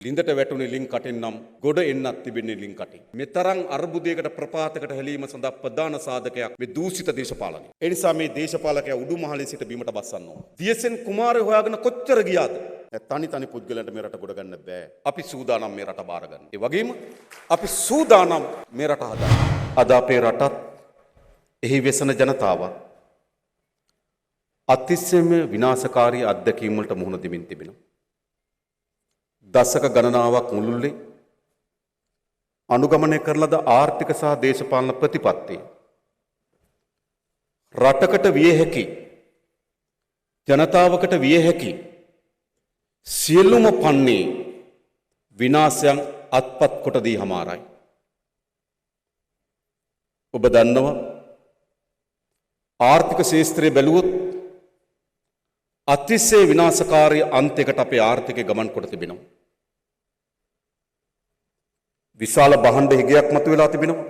ලින්දට වැටුනේ ලින් කටින් නම් ගොඩ එන්නත් තිබෙන්නේ ලින් කටින්. මේ තරම් අර්බුදයකට ප්‍රපාතයකට හැලීම සඳහා ප්‍රධාන සාධකයක් මේ දූෂිත දේශපාලනය. ඒ නිසා මේ දේශපාලකයා උඩුමහලේ සිට බිමට බස්සන්න ඕන. දියසෙන් කුමාරය හොයාගෙන කොච්චර ගියාද? තනි පුද්ගලයන්ට මේ රට ගොඩ ගන්න බෑ. අපි සූදානම් මේ රට බාර ගන්න. ඒ වගේම අපි සූදානම් මේ රට හදන්න. අද අපේ රටත් එහි වෙසෙන ජනතාව අතිශයම විනාශකාරී අත්දැකීම් වලට මුහුණ දෙමින් තිබෙනවා. දශක ගණනාවක් මුළුල්ලේ අනුගමනය කරන ලද ආර්ථික සහ දේශපාලන ප්‍රතිපත්ති රටකට විය හැකි ජනතාවකට විය හැකි සියලුම පන්නේ විනාශයන් අත්පත් කොට දී හමාරයි. ඔබ දන්නවා ආර්ථික ශාස්ත්‍රයේ බැලුවොත් අතිශය විනාශකාරී අන්තයකට අපේ ආර්ථිකය ගමන් කොට තිබෙනවා. විශාල භාණ්ඩ හිගයක් මතුවලා තිබෙනවා.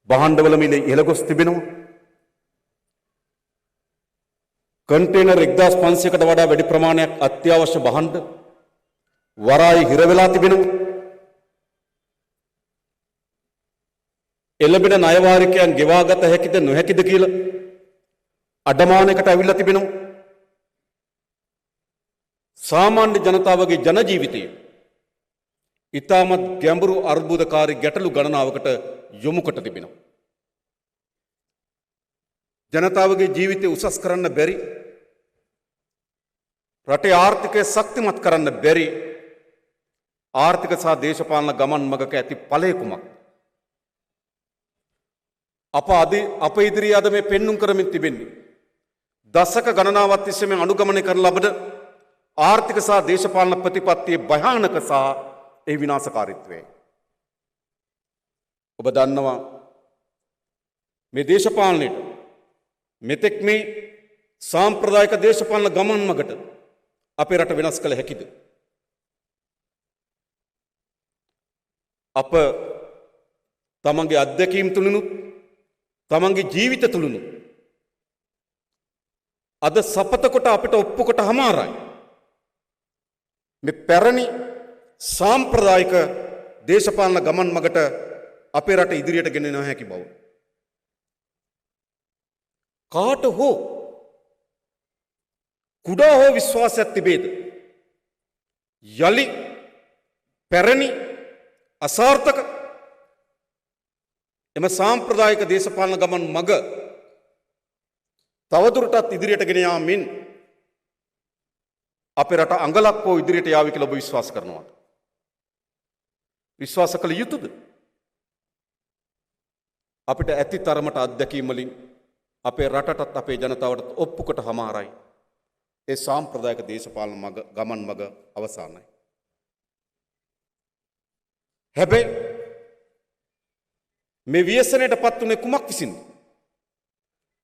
භාණ්ඩවල මිල ඉහළ ගොස් තිබෙනවා. කන්ටේනර් 1500කට වඩා වැඩි ප්‍රමාණයක් අත්‍යවශ්‍ය භාණ්ඩ වරායි හිර වෙලා තිබෙනවා. එළඹෙන ණය වාරිකයන් ගෙවාගත හැකිද නොහැකිද කියලා අඩමානයකට අවිල්ලා තිබෙනවා. සාමාන්‍ය ජනතාවගේ ජන ජීවිතය ඉතාමත් ගැඹුරු අර්බුදකාරී ගැටලු ගණනාවකට යොමු කොට තිබෙනවා. ජනතාවගේ ජීවිතය උසස් කරන්න බැරි, රටේ ආර්ථිකය ශක්තිමත් කරන්න බැරි ආර්ථික සහ දේශපාලන ගමන් මගක ඇති ඵලය කුමක්ද? අප ඉදිරියේ අද මේ පෙන්눔 කරමින් තිබෙන්නේ දශක ගණනාවක් තිස්සේ මේ අනුගමනය කරන ලබන ආර්ථික සහ දේශපාලන ප්‍රතිපත්තියේ භයානක සහ ඒ විනාශකාරීත්වය. ඔබ දන්නවා මේ දේශපාලනයේ මෙතෙක් මේ සාම්ප්‍රදායික දේශපාලන ගමන් මගට අපේ රට වෙනස් කළ හැකිද? අප තමන්ගේ අත්දැකීම් තුලිනුත් තමන්ගේ ජීවිත තුලිනුත් අද සපත කොට අපිට ඔප්පු කොට හමාරයි. මේ පැරණි සාම්ප්‍රදායික දේශපාලන ගමන් මගට අපේ රට ඉදිරියට ගෙන යන හැකි බව. කාට හෝ කුඩා හෝ විශ්වාසයක් තිබේද? යලි පැරණි අසාර්ථක එම සාම්ප්‍රදායික දේශපාලන ගමන් මග තවදුරටත් ඉදිරියට ගෙන යාමෙන් අපේ රට අඟලක් හෝ ඉදිරියට යාවි කියලා ඔබ විශ්වාස කරනවාද? විශ්වාස කළ යුතුද? අපිට ඇති තරමට අත්දැකීම් වලින් අපේ රටටත් අපේ ජනතාවටත් ඔප්පු කොට හමාරයි ඒ සාම්ප්‍රදායික දේශපාලන ගමන් මග අවසానයි. හැබැයි මේ ව්‍යසනයටපත් උනේ කුමක් විසින්ද?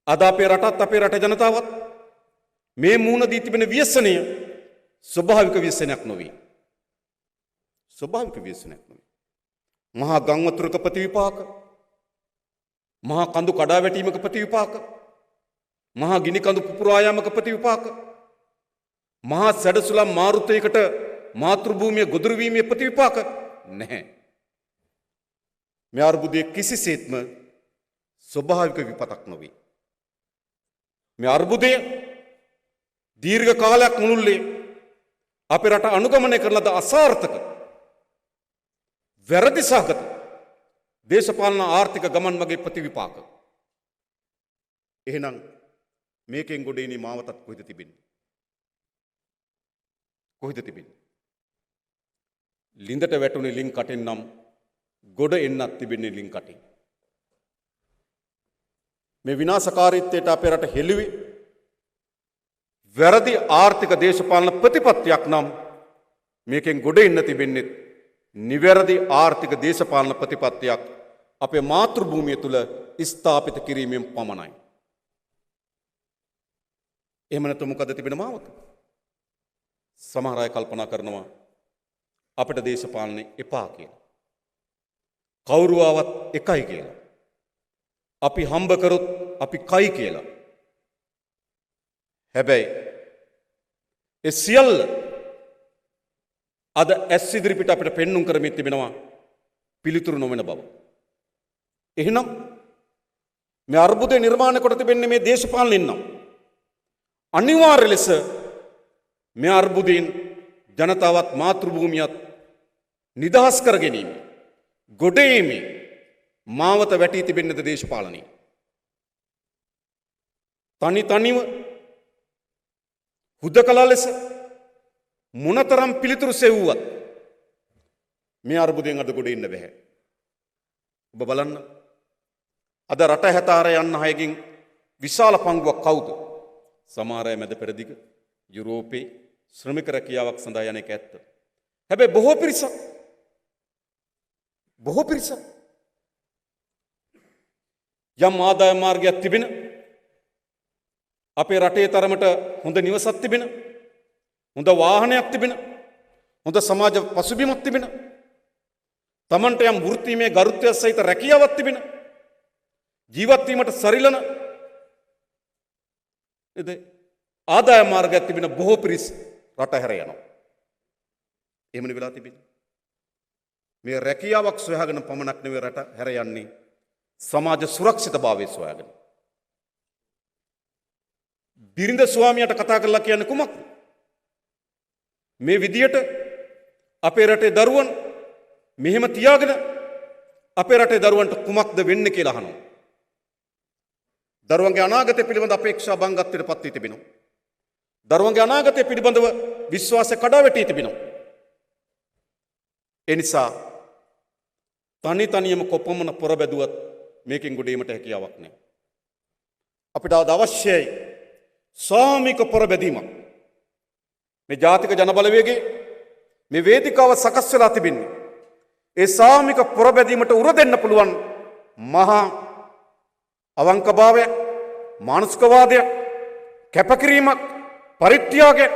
අද අපේ රටත් අපේ රට ජනතාවත් මේ මූණ දී තිබෙන ව්‍යසනය ස්වභාවික ව්‍යසනයක් නොවේ. ස්වභාවික ව්‍යසනයක් නොවේ. මහා ගම් වතුරක ප්‍රතිවිපාක, මහා කඳු කඩා වැටීමක ප්‍රතිවිපාක, මහා ගිනි කඳු පුපුරා යාමක ප්‍රතිවිපාක, මහා සැඩසුලම් මාරුතයකට මාතෘ භූමිය ගොදුරු වීමේ ප්‍රතිවිපාක නැහැ. මේ අර්බුදයේ කිසිසේත්ම ස්වභාවික විපතක් නොවේ. මේ අර්බුදය දීර්ඝ කාලයක් මුළුල්ලේ අපේ රට අනුගමනය කරන ලද අසාර්ථක වැරදි සහගත දේශපාලන ආර්ථික ගමන් මගේ ප්‍රතිවිපාක. එහෙනම් මේකෙන් ගොඩ එන්නේ මාවතත් කොහෙද තිබෙන්නේ? කොහෙද තිබෙන්නේ? ලින්දට වැටුනේ ලින් කටින් නම් ගොඩ එන්නත් තිබෙන්නේ ලින් කටින්. මේ විනාශකාරීත්වයට අපේ රට හෙළුවේ වැරදි ආර්ථික දේශපාලන ප්‍රතිපත්තියක් නම් මේකෙන් ගොඩ එන්න තිබෙන්නේ නිවැරදි ආර්ථික දේශපාලන ප්‍රතිපත්තියක් අපේ මාතෘ භූමිය තුල ස්ථාපිත කිරීමෙන් පමණයි. එහෙම නැත්නම් මොකද තිබෙන මාවත? සමහර අය කල්පනා කරනවා අපිට දේශපාලනේ එපා කියලා. කවුරු ආවත් එකයි කියලා. අපි හම්බ කරොත් අපි කයි කියලා. හැබැයි ඒ සියල්ල අද ඇස් ඉදිරිපිට අපිට පෙන්눔 කරමින් තිබෙනවා පිළිතුරු නොවන බව. එහෙනම් මේ අර්බුදය නිර්මාණය කොට තිබෙන්නේ මේ දේශපාලනින් නම් අනිවාර්ය ලෙස මේ අර්බුදයෙන් ජනතාවත් මාතෘභූමියත් නිදහස් කර ගැනීම ගොඩේීමේ මාවත වැටී තිබෙන්නේද දේශපාලනය. තනිව හුදකලා ලෙස මොනතරම් පිළිතුරු සෙව්වත් මේ අර්බුදයෙන් අද ගොඩ එන්න බැහැ. ඔබ බලන්න අද රට හැතාර යන්න අයගෙන් විශාල පංගුවක් කවුද? සමහර අය මැද පෙරදිග යුරෝපේ ශ්‍රමික රැකියාවක් සඳහා යන එක ඇත්ත. හැබැයි බොහෝ පිරිසක් යම් ආදායම් මාර්ගයක් තිබෙන අපේ රටේ තරමට හොඳ නිවසක් තිබෙන හොඳ වාහනයක් තිබෙන හොඳ සමාජ පසුබිමක් තිබෙන තමන්ට යම් වෘත්තීමේ ගරුත්වය සහිත රැකියාවක් තිබෙන ජීවත් වීමට සරිලන ආදායම් මාර්ගයක් තිබෙන බොහෝ පිරිස් රට හැර යනවා. එහෙමනේ වෙලා තිබෙන්නේ. මේ රැකියාවක් සොයාගෙන පමණක් නෙවෙයි රට හැර යන්නේ සමාජ සුරක්ෂිතභාවය සොයාගෙන. බිරිඳ ස්වාමියාට කතා කරලා කියන්නේ කුමක්ද? මේ විදියට අපේ රටේ දරුවන් මෙහෙම තියාගෙන අපේ රටේ දරුවන්ට කුමක්ද වෙන්නේ කියලා අහනවා. දරුවන්ගේ අනාගතය පිළිබඳ අපේක්ෂා බංගත්වයට පත් වී තිබෙනවා. දරුවන්ගේ අනාගතය පිළිබඳව විශ්වාසය කඩා වැටී තිබෙනවා. ඒ නිසා තනියම කොපමණ පොර බැදුවත් මේකෙන් ගොඩේීමට හැකියාවක් නැහැ. අපිට අවශ්‍යයි සාමික පොර බැදීමක්. මේ ජාතික ජනබලවේගයේ මේ වේදිකාව සකස් වෙලා තිබෙන්නේ ඒ සාමික පොර බැදීමට උර දෙන්න පුළුවන් මහා අවංකභාවයක්, මානසිකවාදයක්, කැපකිරීමක්, පරිත්‍යාගයක්,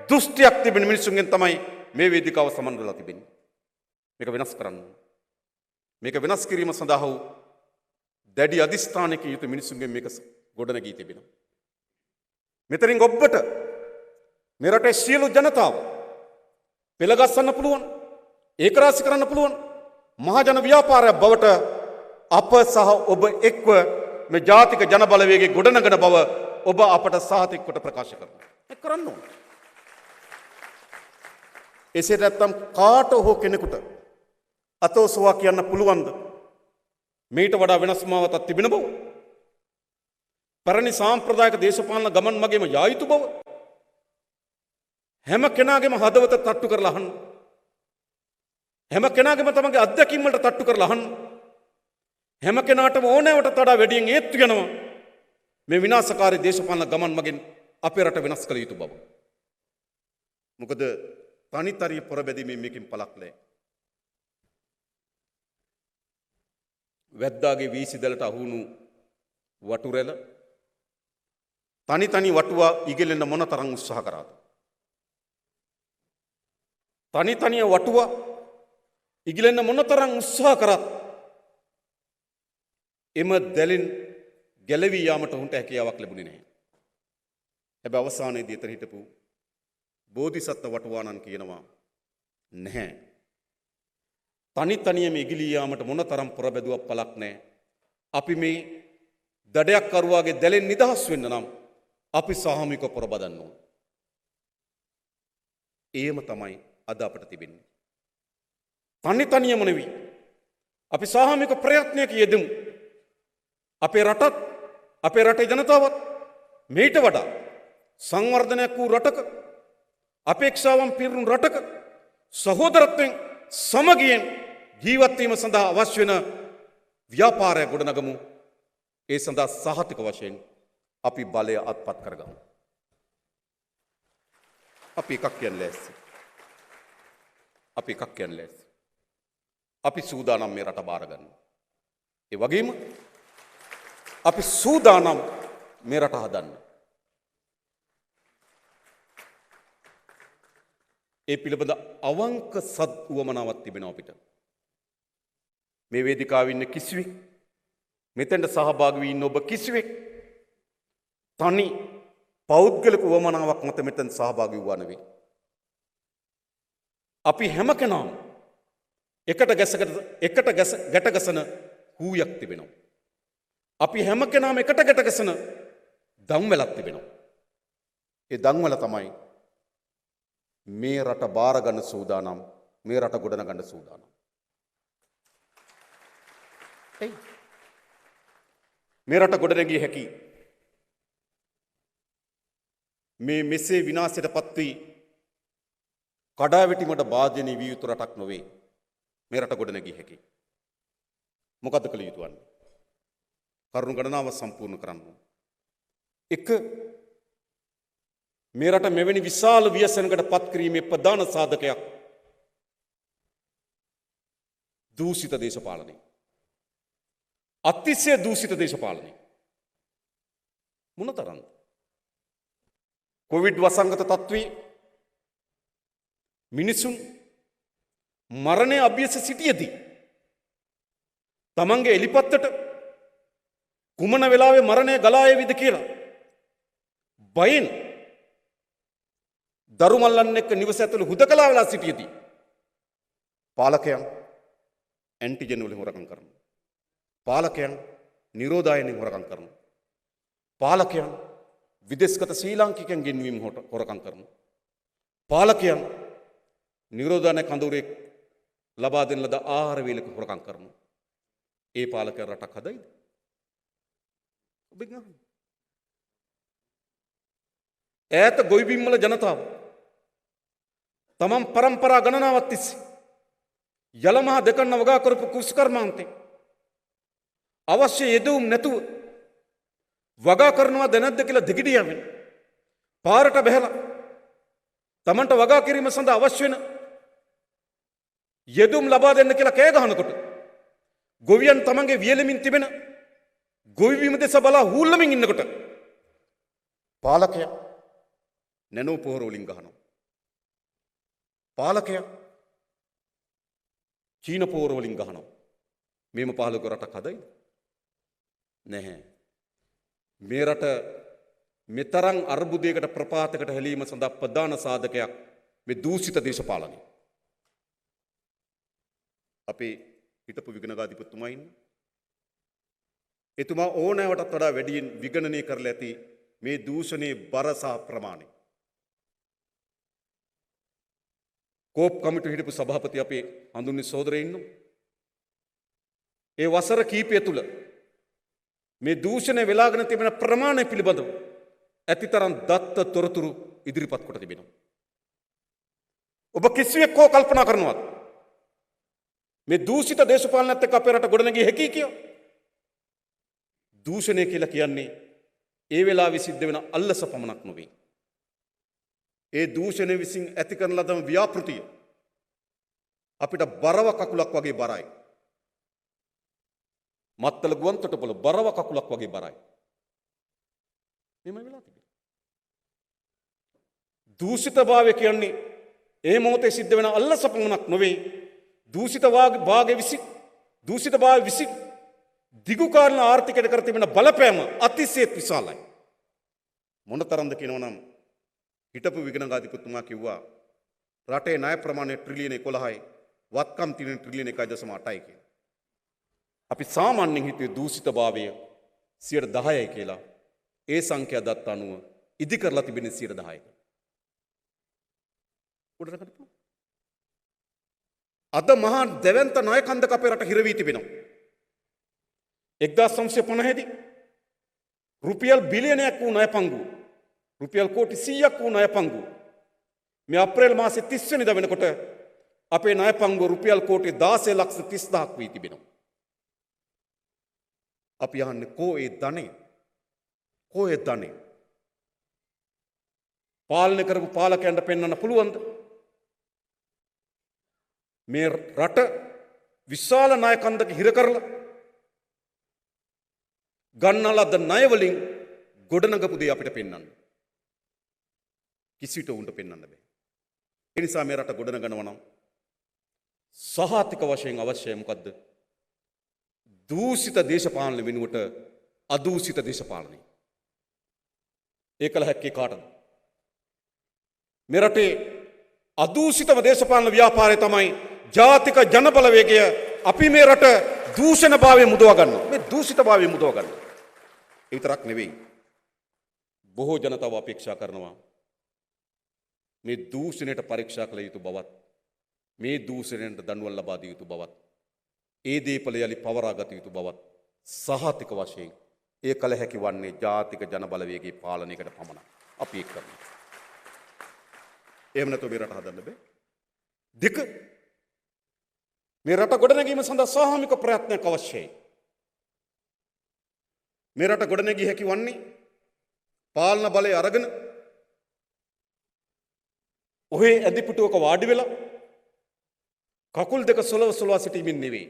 දුස්තියක් තිබෙන මිනිසුන්ගෙන් තමයි මේ වේදිකාව සමන් වෙලා තිබෙන්නේ. මේක වෙනස් කරන්න. මේක වෙනස් කිරීම සඳහා වූ දැඩි අධිෂ්ඨානයකින් යුතු මිනිසුන්ගෙන් මේක ගොඩනගී තිබෙනවා. මෙතනින් ඔබට මේ රටේ සියලු ජනතාව පෙළගස්සන්න පුළුවන්, ඒකරාශී කරන්න පුළුවන් මහජන ව්‍යාපාරයක් බවට අප සහ ඔබ එක්ව මේ ජාතික ජන බලවේගයේ ගොඩනගන බව ඔබ අපට සාතික කොට ප්‍රකාශ කරනවා. ඒක කරන්න ඕන. එසේ නැත්නම් කාට හෝ කෙනෙකුට අතෝසවා කියන්න පුළුවන්ද මේට වඩා වෙනස් මාවතක් තිබෙන බව? පැරණි සාම්ප්‍රදායික දේශපාලන ගමන් මගේම යා යුතු බව හැම කෙනාගේම හදවත තට්ටු කරලා අහන්න. හැම කෙනාගේම තමන්ගේ අත්දැකීම් වලට තට්ටු කරලා අහන්න. හැම කෙනාටම ඕනෑවට වඩා වැඩියෙන් ඒත්තු වෙනවා මේ විනාශකාරී දේශපාලන ගමන් මගෙන් අපේ රට වෙනස් කළ යුතු බව. මොකද තනිතරිය පොරබැදීමෙන් මේකෙන් පළක් නැහැ. වැද්දාගේ වීසිදලට අහුණු වටුරැල තනි වටුවා ඉගෙලෙන්න මොන තරම් උත්සාහ කරාද? තනිය වටුවා ඉගෙලෙන්න මොන තරම් උත්සාහ කරත් එම දැලෙන් ගැලවී යාමට උන්ට හැකියාවක් ලැබුණේ නැහැ. හැබැයි අවසානයේදී එතන හිටපු බෝධිසත්ව වටුවාණන් කියනවා නැහැ. තනියම ඉගිලී යාමට මොන තරම් පොරබැදුවක් පළක් නැහැ. අපි මේ දඩයක් කරුවාගේ දැලෙන් නිදහස් වෙන්න නම් අපි සාමූහික පොරබදන්න ඕන. ඒම තමයි අද අපට තිබෙන්නේ. තනියම නෙවෙයි. අපි සාමූහික ප්‍රයත්නයක යෙදෙමු. අපේ රටත් අපේ රටේ ජනතාවත් මේට වඩා සංවර්ධනයක් වූ රටක අපේක්ෂාවන් පිරුණු රටක සහෝදරත්වයෙන් සමගියෙන් ජීවත් වීම සඳහා අවශ්‍ය වෙන ව්‍යාපාරය ගොඩනගමු. ඒ සඳහා සහතික වශයෙන් අපි බලය අත්පත් කරගමු. අපි එකක් කියන්නේ ලෑස්ති. අපි සූදානම් මේ රට බාර ගන්න. ඒ වගේම අපි සූදානම් මේ රට හදන්න. ඒ පිළිබඳ අවංක සත් උවමනාවක් තිබෙනවා අපිට. මේ වේදිකාවේ ඉන්න කිසිවෙක්, මෙතෙන්ට සහභාගී වී ඉන්න ඔබ කිසිවෙක් තනි පෞද්ගලික උවමනාවක් මත මෙතෙන් සහභාගී වුණා නෙවෙයි. අපි හැම කෙනාම එකට ගැටගසන හූයක් තිබෙනවා. අපි හැම කෙනාම එකට ගැටගසන දම්වැලක් තිබෙනවා. ඒ දම්වැල තමයි මේ රට බාරගන්න සූදානම්, මේ රට ගොඩනගන්න සූදානම්. මේ රට ගොඩනැගිය හැකි මේ මෙසේ විනාශයට පත්වී කඩාවැටීමට භාජනය විය යුතු රටක් නොවේ. මේ රට ගොඩනැගිය හැකි. මොකද්ද කළ යුතු වන්නේ? කරුණු ගණනාව සම්පූර්ණ කරන්න. එක, මේ රට මෙවැනි විශාල ව්‍යසනකට පත් කිරීමේ ප්‍රධාන සාධකයක් දූෂිත දේශපාලනය. අතිශය දූෂිත දේශපාලනය. මොනතරම්ද? කොවිඩ් වසංගත තත්ත්වයේ මිනිසුන් මරණය අභ්‍යස සිටියදී තමන්ගේ එලිපත්තට කුමන වෙලාවේ මරණය ගලා එවිද කියලා බයෙන් දරුමල්ලන් එක්ක නිවස ඇතුළේ හුදකලා වෙලා සිටියදී පාලකයන් ඇන්ටිජන් වලින් හොරකම් කරනවා. පාලකයන් නිරෝධායනෙන් හොරකම් කරනවා. පාලකයන් විදේශගත ශ්‍රී ලාංකිකයන් ගෙන්වීම හොරකම් කරනවා. පාලකයන් නිරෝධායන කඳවුරේ ලබා දෙන ලද ආහාර වේලක හොරකම් කරනවා. ඒ පාලකයන් රටක් හදයිද? ඔබ ගන්න. ඈත ගොවිබිම්වල ජනතාව තමන් පරම්පරා ගණනාවක් තිස්සේ යලමහා දෙකන්න වගා කරපු කුෂ්කර්මාන්තේ අවශ්‍ය යෙදුම් නැතුව වගා කරනවාද නැද්ද කියලා දෙගිඩියවෙන පාරට බැහැලා තමන්ට වගා කිරීම සඳහා අවශ්‍ය වෙන යෙදුම් ලබා දෙන්න කියලා කෑ ගහනකොට ගොවියන් තමන්ගේ වියලමින් තිබෙන ගොවිබිම දෙස බලා හූල්ලමින් ඉන්නකොට පාලකයා නැනෝ පොහොර වලින් ගහනවා. පාලකයා චීන පොහොර වලින් ගහනවා. මේම පාලක රටක් හදයිද? නැහැ. මේ රට මෙතරම් අර්බුදයකට ප්‍රපාතයකට හැලීම සඳහා ප්‍රධාන සාධකයක් මේ දූෂිත දේශපාලනය. අපේ හිටපු විගණකාධිපතිතුමා ඉන්නේ. එතුමා ඕනෑවටත් වඩා වැඩියෙන් විගණනය කරලා ඇති මේ දූෂණයේ බර සහ ප්‍රමාණය. කෝප් කමිටුව හිටපු සභාපති අපේ හඳුන්වන සහෝදරයෙක් ඉන්නවා. ඒ වසර කීපය තුල මේ දූෂණය වෙලාගෙන තිබෙන ප්‍රමාණය පිළිබඳව ඇතිතරම් දත්ත තොරතුරු ඉදිරිපත් කොට තිබෙනවා. ඔබ කිසිවෙක් කෝ කල්පනා කරනවද මේ දූෂිත දේශපාලනයත් එක්ක අපේ රට ගොඩනගිය හැකි කියලා? දූෂණය කියලා කියන්නේ ඒ වෙලාවේ සිද්ධ වෙන අල්ලස පමණක් නොවේ. ඒ දූෂණය විසින් ඇති කරන ලදම ව්‍යාපෘතිය අපිට බරව කකුලක් වගේ බරයි. මත්තල ගුවන් තොටුපළ බරව කකුලක් වගේ බරයි. මෙහෙම වෙලා තිබෙනවා. දූෂිතභාවය කියන්නේ ඒ මොහොතේ සිද්ධ වෙන අල්ලස පමණක් නොවේ. දූෂිතභාවය විසින් දිගුකාලීන ආර්ථිකයට කර තිබෙන බලපෑම අතිශය විශාලයි. මොනතරම්ද කියනවනම් හිටපු විගණකාධිපතිතුමා කිව්වා රටේ ණය ප්‍රමාණය ට්‍රිලියන 11යි වත්කම් තියෙන ට්‍රිලියන 1.8යි කියලා. අපි සාමාන්‍යයෙන් හිතුවේ දූෂිතභාවය 10%යි කියලා. ඒ සංඛ්‍යා දත්ත අනුව ඉදි කරලා තිබෙන්නේ 10%යි. උඩරකට පුළුවන්. අද මහා දෙවන්ත ණය කන්දක අපේ රට හිර වී තිබෙනවා. 1950 දී රුපියල් බිලියනයක් වූ ණය පංගුව රුපියල් කෝටි 100ක් වූ ණය පංගුව මේ අප්‍රේල් මාසේ 30 වෙනිදා වෙනකොට අපේ ණය පංගුව රුපියල් කෝටි 16,30,000ක් වී තිබෙනවා. අපි අහන්නේ කෝ ඒ ධනෙ? කෝ ඒ ධනෙ? පාලනය කරපු පාලකයන්ට පෙන්වන්න පුළුවන්ද? මේ රට විශාල ණය කන්දක හිර කරලා ගන්නලද ණය වලින් ගොඩනගපු දේ අපිට පෙන්වන්න. කිසිට උන්ට පෙන්වන්න බෑ. ඒ නිසා මේ රට ගොඩනගනවා නම් සහාතික වශයෙන් අවශ්‍යයි මොකද්ද? දූෂිත දේශපාලන වෙනුවට අදූෂිත දේශපාලනය. ඒකල හැක්කේ කාටද? මේ රටේ අදූෂිතව දේශපාලන ව්‍යාපාරය තමයි ජාතික ජනබලවේගය අපි මේ රට දූෂණභාවයෙන් මුදවා ගන්නවා. මේ දූෂිතභාවයෙන් මුදවා ගන්නවා. ඒ විතරක් නෙවෙයි. බොහෝ ජනතාව අපේක්ෂා කරනවා මේ දූෂණයට පරීක්ෂා කළ යුතු බවත් මේ දූෂණයට දඬුවම් ලබා දිය යුතු බවත් ඒ දීපල යලි පවරා ගත යුතු බවත් සහතික වශයෙන් ඒ කල හැකි වන්නේ ජාතික ජනබලවේගයේ පාලනයකට පමණයි. අපි ඒක කරනවා. එහෙම නැත්නම් මේ රට හදන්න බෑ. දෙක මේ රට ගොඩනැගීම සඳහා සාමූහික ප්‍රයත්නයක් අවශ්‍යයි. මේ රට ගොඩනැගී හැකි වන්නේ පාලන බලය අරගෙන ඔහේ ඇඳි පුටුවක වාඩි වෙලා කකුල් දෙක සොලව සොලවා සිටීමෙන් නෙවෙයි.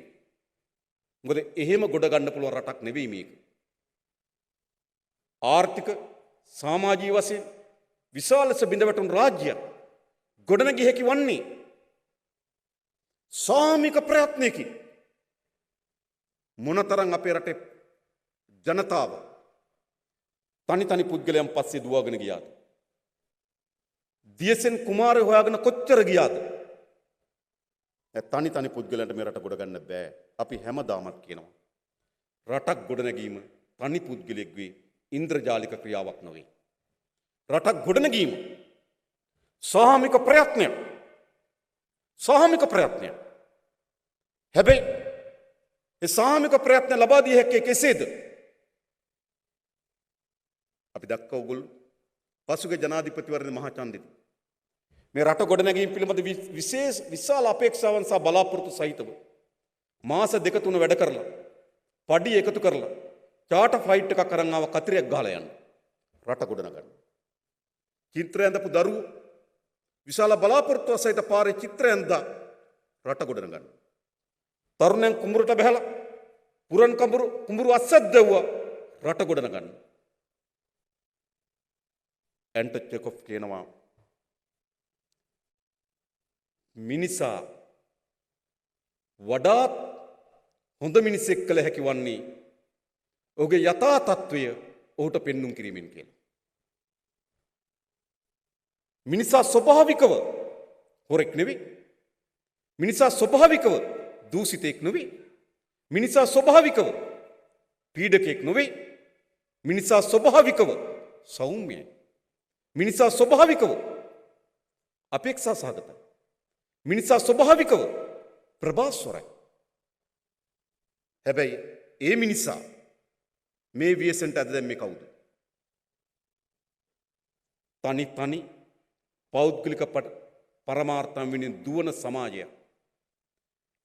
මොකද එහෙම ගොඩ ගන්න පුළුවන් රටක් නෙවෙයි මේක. ආර්ථික සමාජීය වශයෙන් විශාල ලෙස බිඳ වැටුණු රාජ්‍යයක් ගොඩනැගී හැකි වන්නේ සාමික ප්‍රයත්නයකින්. මොනතරම් අපේ රටේ ජනතාව තනි තනි පුද්ගලයන් පස්සේ දුවගෙන ගියාද? දියසෙන් කුමාරය හොයාගෙන කොච්චර ගියාද? තනි තනි පුද්ගලයන්ට මේ රට ගොඩ ගන්න බෑ. අපි හැමදාමත් කියනවා රටක් ගොඩනැගීම තනි පුද්ගලයෙකුගේ ඉන්ද්‍රජාලික ක්‍රියාවක් නොවේ. රටක් ගොඩනැගීම සාමික ප්‍රයත්නයක්. සාමික ප්‍රයත්නයක්. හැබැයි ඒ සාමික ප්‍රයත්න ලබා දිය හැක්කේ කෙසේද? අපි දැක්ක ඔගොල්ලෝ පසුගිය ජනාධිපතිවරණ මහා චන්දිදී මේ රට ගොඩනැගීම පිළිබඳ විශාල අපේක්ෂාවන් සහ බලාපොරොත්තු සහිතව මාස දෙක තුන වැඩ කරලා පඩි එකතු කරලා චාටර් ෆ්ලයිට් එකක් අරන් ආව කතිරයක් ගහලා යන්න රට ගොඩනගන්න. චිත්‍රය ඇඳපු දරුවෝ විශාල බලාපොරොත්තු සහිත පාරේ චිත්‍රය ඇඳලා රට ගොඩනගන්න. තරුණයන් කුඹුරට බහැලා පුරන් කුඹුරු අස්සද්දවුවා රට ගොඩනගන්න. ඇන්ටන් චෙකොව් කියනවා මිනිසා වඩාත් හොඳ මිනිසෙක් කළ හැකි වන්නේ ඔහුගේ යථා තත්ත්වය ඔහුට පෙන්눔 කිරීමෙන් කියලා. මිනිසා ස්වභාවිකව හොරෙක් නෙවෙයි. මිනිසා ස්වභාවිකව දූෂිතෙක් නෙවෙයි. මිනිසා ස්වභාවිකව පීඩකෙක් නෙවෙයි. මිනිසා ස්වභාවිකව සෞම්‍යයි. මිනිසා ස්වභාවිකව අපේක්ෂා සහගතයි. මිනිසා ස්වභාවිකව ප්‍රභාස්වරයි. හැබැයි ඒ මිනිසා මේ ව්‍යසනට අද දැම්මේ කවුද? තනි පෞද්ගලික පරමාර්ථම් වෙනින් දුවන සමාජය.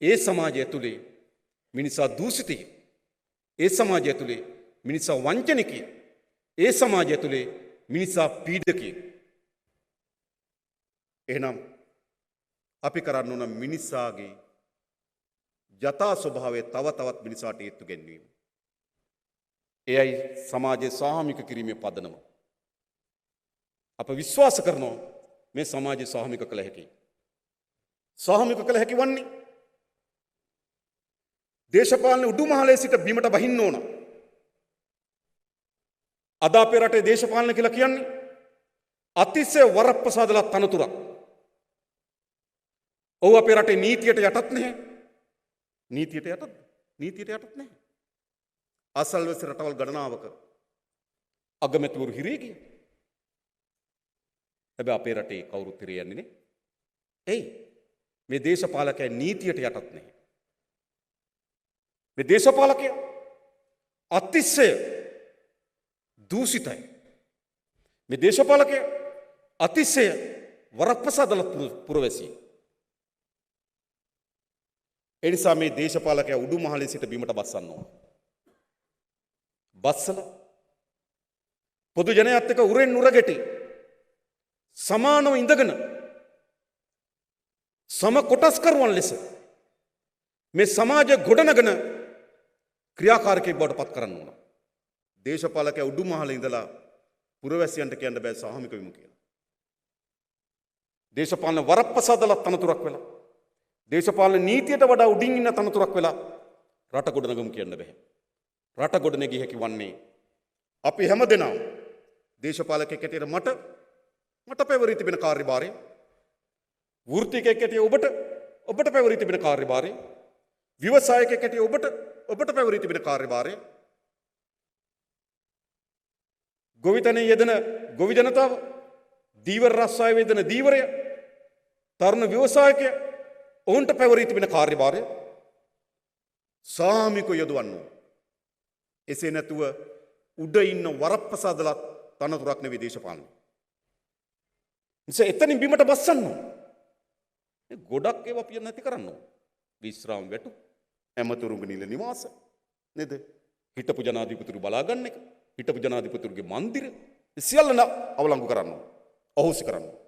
ඒ සමාජය තුලේ මිනිසා දූෂිතයි. ඒ සමාජය තුලේ මිනිසා වංචනිකයි. ඒ සමාජය තුලේ මිනිසා පීඩකයි. එහෙනම් අපි කරන්න ඕන මිනිසාගේ යථා ස්වභාවය තව තවත් මිනිසාට ඒත්තු ගැන්වීම. එයයි සමාජයේ සාමික කිරීමේ පදනම. අප විශ්වාස කරනවා මේ සමාජයේ සාමික කළ හැකි. සාමික කළ හැකි වන්නේ දේශපාලන උඩුමහලේ සිට බිමට බහින්න ඕන. අද අපේ රටේ දේශපාලන කියලා කියන්නේ අතිශය වරප්‍රසාදලා තනතුරක්. ඔව් අපේ රටේ නීතියට යටත් නැහැ. නීතියට යටත්? නීතියට යටත් නැහැ. අසල්වැසි රටවල් ගණනාවක අගමැතිවරු හිරේ ගියා. හැබැයි අපේ රටේ කවුරුත් හිරේ යන්නේ නේ. එයි මේ දේශපාලකයන් නීතියට යටත් නැහැ. මේ දේශපාලකයන් අතිශය දූෂිතයි. මේ දේශපාලකයන් අතිශය වරප්‍රසාදල පුරවැසියි. එනිසා මේ දේශපාලකයා උඩුමහලේ සිට බිමට බස්සන්න ඕන. බස්සලා පොදු ජනයාත් එක්ක උරෙන් උර ගැටි සමානව ඉඳගෙන සම කොටස්කරුවන් ලෙස මේ සමාජය ගොඩනගන ක්‍රියාකාරකයෙක් බවට පත් කරන්න ඕන. දේශපාලකයා උඩුමහලේ ඉඳලා පුරවැසියන්ට කියන්න බෑ සාමික වෙමු කියලා. දේශපාලන වරප්‍රසාදල තනතුරක් වෙලා දේශපාලන නීතියට වඩා උඩින් ඉන්න තනතුරක් වෙලා රට ගොඩනගමු කියන්න බෑ. රට ගොඩනැගිය හැකි වන්නේ අපි හැමදෙනාම දේශපාලකයෙක් හැටියට මට පැවරී තිබෙන කාර්යභාරය වෘත්තිකයෙක් හැටියට ඔබට පැවරී තිබෙන කාර්යභාරය, ව්‍යවසායකයෙක් හැටියට ඔබට පැවරී තිබෙන කාර්යභාරය, ගොවිතැනේ යෙදෙන ගොවි ජනතාව, දීවර රස්සාවේ යෙදෙන දීවරය, තරුණ ව්‍යවසායකය, ඔවුන්ට පැවරී තිබෙන කාර්යභාරය සාමික යොදවන්න ඕන. එසේ නැතුව උඩ ඉන්න වරප්‍රසාදලත් තනතුරක් නෙවෙයි දේශපාලනය. නිසා එතනින් බිමට බස්සන්න ඕන. ගොඩක් ඒවා පිය නැති කරන්න ඕන. විශ්‍රාම වැටු, ඇමතුරුන්ගේ නිල නිවාස නේද? හිටපු ජනාධිපතිතුරු බලා ගන්න එක, හිටපු ජනාධිපතිතුරුගේ මන්දිර සියල්ල අවලංගු කරන්න ඕන. අහෝසි කරන්න ඕන.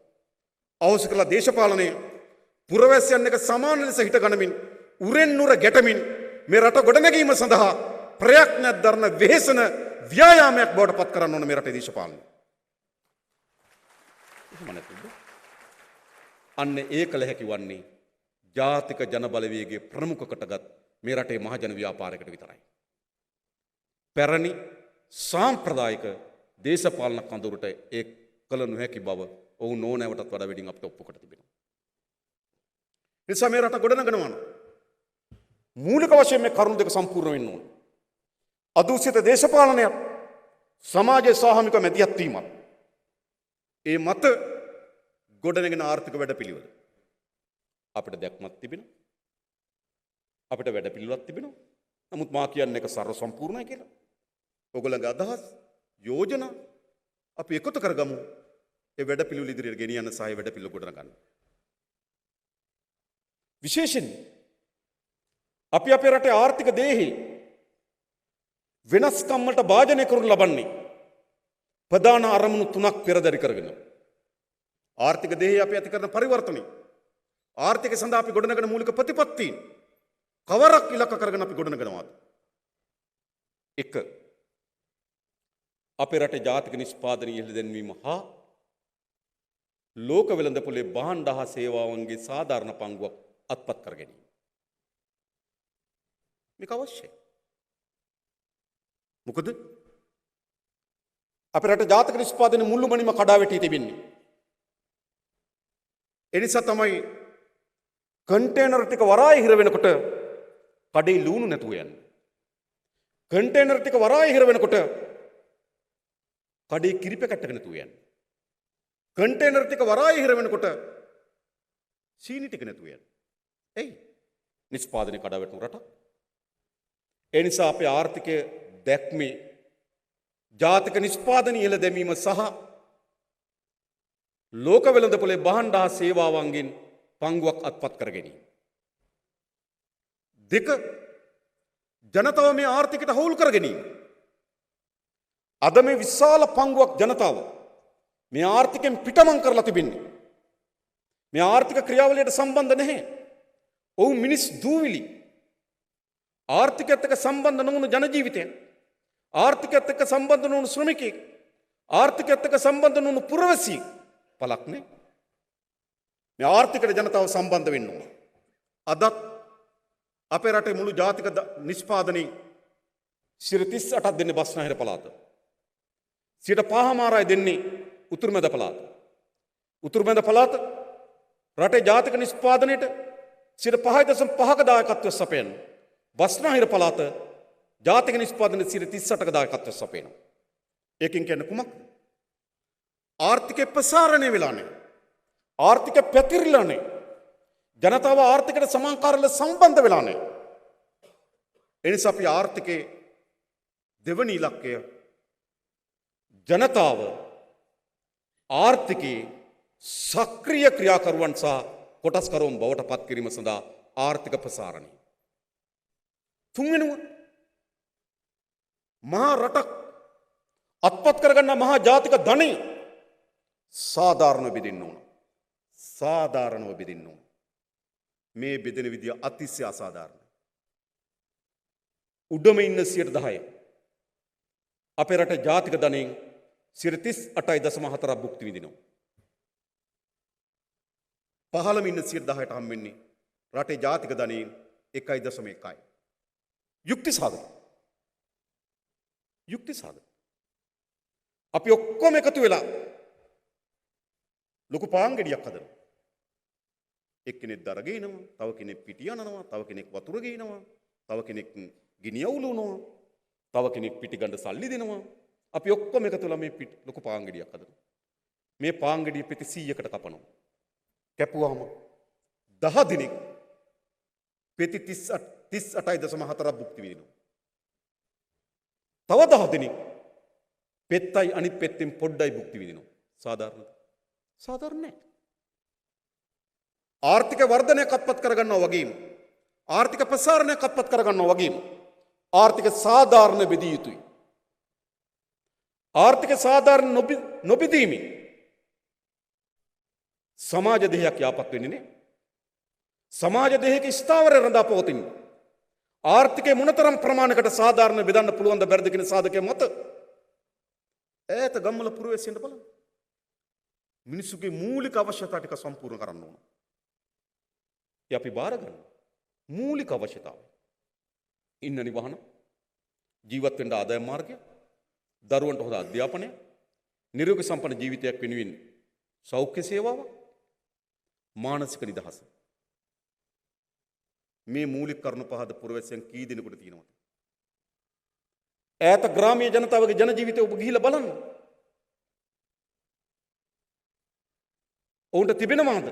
අහෝසි කළා දේශපාලනය පුරවැසියන් එක සමාන ලෙස හිට ගනිමින් උරෙන් නුර ගැටමින් මේ රට ගොඩනැගීම සඳහා ප්‍රයත්නයක් දරන වෙහෙසන ව්‍යායාමයක් බවට පත් කරන්න ඕන මේ රටේ දේශපාලනය. අන්න ඒ කළ හැකි වන්නේ ජාතික ජන බලවේගයේ ප්‍රමුඛකටගත් මේ රටේ මහජන ව්‍යාපාරයකට විතරයි. පැරණි සාම්ප්‍රදායික දේශපාලන කඳවුරට ඒ කළ නොහැකි බව ඔවුන් ඕනෑවටත් වඩා වැඩින් අපිට ඔප්පු කොට තිබෙනවා. නිසා මේ රට ගොඩනගනවා නම් මූලික වශයෙන් මේ කරුණු දෙක සම්පූර්ණ වෙන්න ඕන. අදූෂිත දේශපාලනයත් සමාජයේ සාහමික මැදිහත් වීමත් ඒ මත ගොඩනගෙන ආර්ථික වැඩපිළිවෙල අපිට දැක්මක් තිබෙනවා. අපිට වැඩපිළිවෙලක් තිබෙනවා. නමුත් මා කියන්නේ එක සර්ව සම්පූර්ණයි කියලා. ඔයගොල්ලන්ගේ අදහස්, යෝජනා අපි එකතු කරගමු. ඒ වැඩපිළිවෙල ඉදිරියට ගෙනියන්න සහ ඒ වැඩපිළිවෙල ගොඩනගන්න. විශේෂයෙන් අපි අපේ රටේ ආර්ථික දේහි වෙනස්කම් වලට භාජනය කරනු ලබන්නේ ප්‍රධාන අරමුණු තුනක් පෙරදරි කරගෙන. ආර්ථික දේහය අපි ඇති කරන පරිවර්තනය, ආර්ථිකය සඳහා අපි ගොඩනගන මූලික ප්‍රතිපත්තීන් කවරක් ඉලක්ක කරගෙන අපි ගොඩනගනවාද? 1. අපේ රටේ ජාතික නිෂ්පාදනය ඉහළ දැන්වීම හා ලෝක වෙළඳපොලේ භාණ්ඩ හා සේවාවන්ගේ සාධාරණ පංගුවක් අත්පත් කර ගැනීම. මේක අවශ්‍යයි. මොකද අපේ රට ජාතික නිෂ්පාදනයේ මුළුමනින්ම කඩා වැටී තිබෙන්නේ. ඒ නිසා තමයි කන්ටේනර් ටික වරායේ හිර වෙනකොට කඩේ ලුණු නැතුව යන්නේ. කන්ටේනර් ටික වරායේ හිර වෙනකොට කඩේ කිරි පැකට්ටක නැතුව යන්නේ. කන්ටේනර් ටික වරායේ හිර වෙනකොට සීනි ටික නැතුව යන්නේ. එයි නිෂ්පාදනයේ කඩා වැටුණු රටක්. ඒ නිසා අපේ ආර්ථිකය දැක්මේ ජාතික නිෂ්පාදනය ඉහළ දැමීම සහ ලෝක වෙළඳපොලේ භාණ්ඩ හා සේවාවන්ගෙන් පංගුවක් අත්පත් කර ගැනීම. 2. ජනතාව මේ ආර්ථිකයට හවුල් කර ගැනීම. අද මේ විශාල පංගුවක් ජනතාව මේ ආර්ථිකයෙන් පිටමං කරලා තිබෙන්නේ. මේ ආර්ථික ක්‍රියාවලියට සම්බන්ධ නැහැ. ඔවුන් මිනිස් දූවිලි. ආර්ථිකයත් එක්ක සම්බන්ධ නොවුණු ජන ජීවිතය. ආර්ථිකයත් එක්ක සම්බන්ධ නොවුණු ශ්‍රමිකයෙක්. ආර්ථිකයත් එක්ක සම්බන්ධ නොවුණු පුරවැසියෙක්. පළක් නේ. මේ ආර්ථිකයට ජනතාව සම්බන්ධ වෙන්න ඕන. අදත් අපේ රටේ මුළු ජාතික නිෂ්පාදනයේ 38ක් දෙන්නේ බස්නාහිර පළාත. 5% දෙන්නේ උතුරු මැද පළාත. උතුරු මැද පළාත රටේ ජාතික නිෂ්පාදනයේට 5.5ක දායකත්වය සපයන. බස්නාහිර පළාත ජාතික නිෂ්පාදනයේ 38ක දායකත්වය සපයනවා. ඒකෙන් කියන්නේ කුමක්ද? ආර්ථිකය ප්‍රසාරණය වෙලා නැහැ. ආර්ථිකය පැතිරිලා නැහැ. ජනතාව ආර්ථිකයට සමාන්කාරව සම්බන්ධ වෙලා නැහැ. ඒ නිසා අපි ආර්ථිකයේ දෙවනි ඉලක්කය ජනතාව ආර්ථිකයේ සක්‍රීය ක්‍රියාකරුවන් සහ කොටස්කරුවන් බවට පත් කිරීම සඳහා ආර්ථික ප්‍රසාරණය. 3 වෙනුව මහා රටක් අත්පත් කරගන්න මහා ජාතික ධනෙ සාධාරණව බෙදෙන්න ඕන. සාධාරණව බෙදෙන්න ඕන. මේ බෙදෙන විදිය අතිශය අසාධාරණයි. උඩම ඉන්න 10% අපේ රට ජාතික ධනෙන් 38.4 භුක්ති විඳිනවා. පහළම ඉන්න 10%ට හම් වෙන්නේ රටේ ජාතික ධනෙන් 1.1යි. යුක්ති සාධක. යුක්ති සාධක. අපි ඔක්කොම එකතු වෙලා ලොකු පාන් ගෙඩියක් හදනවා. එක්කෙනෙක් දර ගේනවා, තව කෙනෙක් පිටි යනනවා, තව කෙනෙක් වතුර ගේනවා, තව කෙනෙක් ගිනි අවුලනවා, තව කෙනෙක් පිටි ගන්න සල්ලි දෙනවා. අපි ඔක්කොම එකතු වෙලා මේ ලොකු පාංගෙඩියක් හදනවා. මේ පාංගෙඩිය පෙති 100කට කපනවා. කැපුවාම 10 දිනක් පෙති 38.4ක් භුක්ති විඳිනවා. තව 10 දිනක් පෙත්තයි අනිත් පෙත්තෙන් පොඩ්ඩයි භුක්ති විඳිනවා. සාධාරණද? සාධාරණ නැහැ. ආර්ථික වර්ධනයක් අත්පත් කරගන්නවා වගේම ආර්ථික ප්‍රසාරණයක් අත්පත් කරගන්නවා වගේම ආර්ථික සාධාරණ බෙදිය යුතුයි. ආර්ථික සාධාරණ නොබෙදීමෙන් සමාජ දෙහයක් යාපත් වෙන්නේ නැහැ. සමාජ දෙහයක ස්ථාවරය රඳා පවතින්නේ. ආර්ථිකයේ මොනතරම් ප්‍රමාණයකට සාධාරණ බෙදන්න පුළුවන්ද බැරිද කියන සාධකයේ මත ඈත ගම්වල පුරවැසියන්ට බලන්න. මිනිසුගේ මූලික අවශ්‍යතා ටික සම්පූර්ණ කරන්න ඕන. ඒ අපි බාර ගන්න. මූලික අවශ්‍යතාවය. ඉන්න නිවහන, ජීවත් වෙන්න ආදායම් මාර්ගය, දරුවන්ට හොඳ අධ්‍යාපනය, නිරෝගී සම්පන්න ජීවිතයක් වෙනුවෙන් සෞඛ්‍ය සේවාව, මානසික නිදහස. මේ මූලික කරුණු පහද පුරවැසියන් කී දෙනෙකුට තියෙනවද? ඈත ග්‍රාමීය ජනතාවගේ ජන ජීවිතය ඔබ ගිහිල්ලා බලන්න. ඔවුන්ට තිබෙනවාද?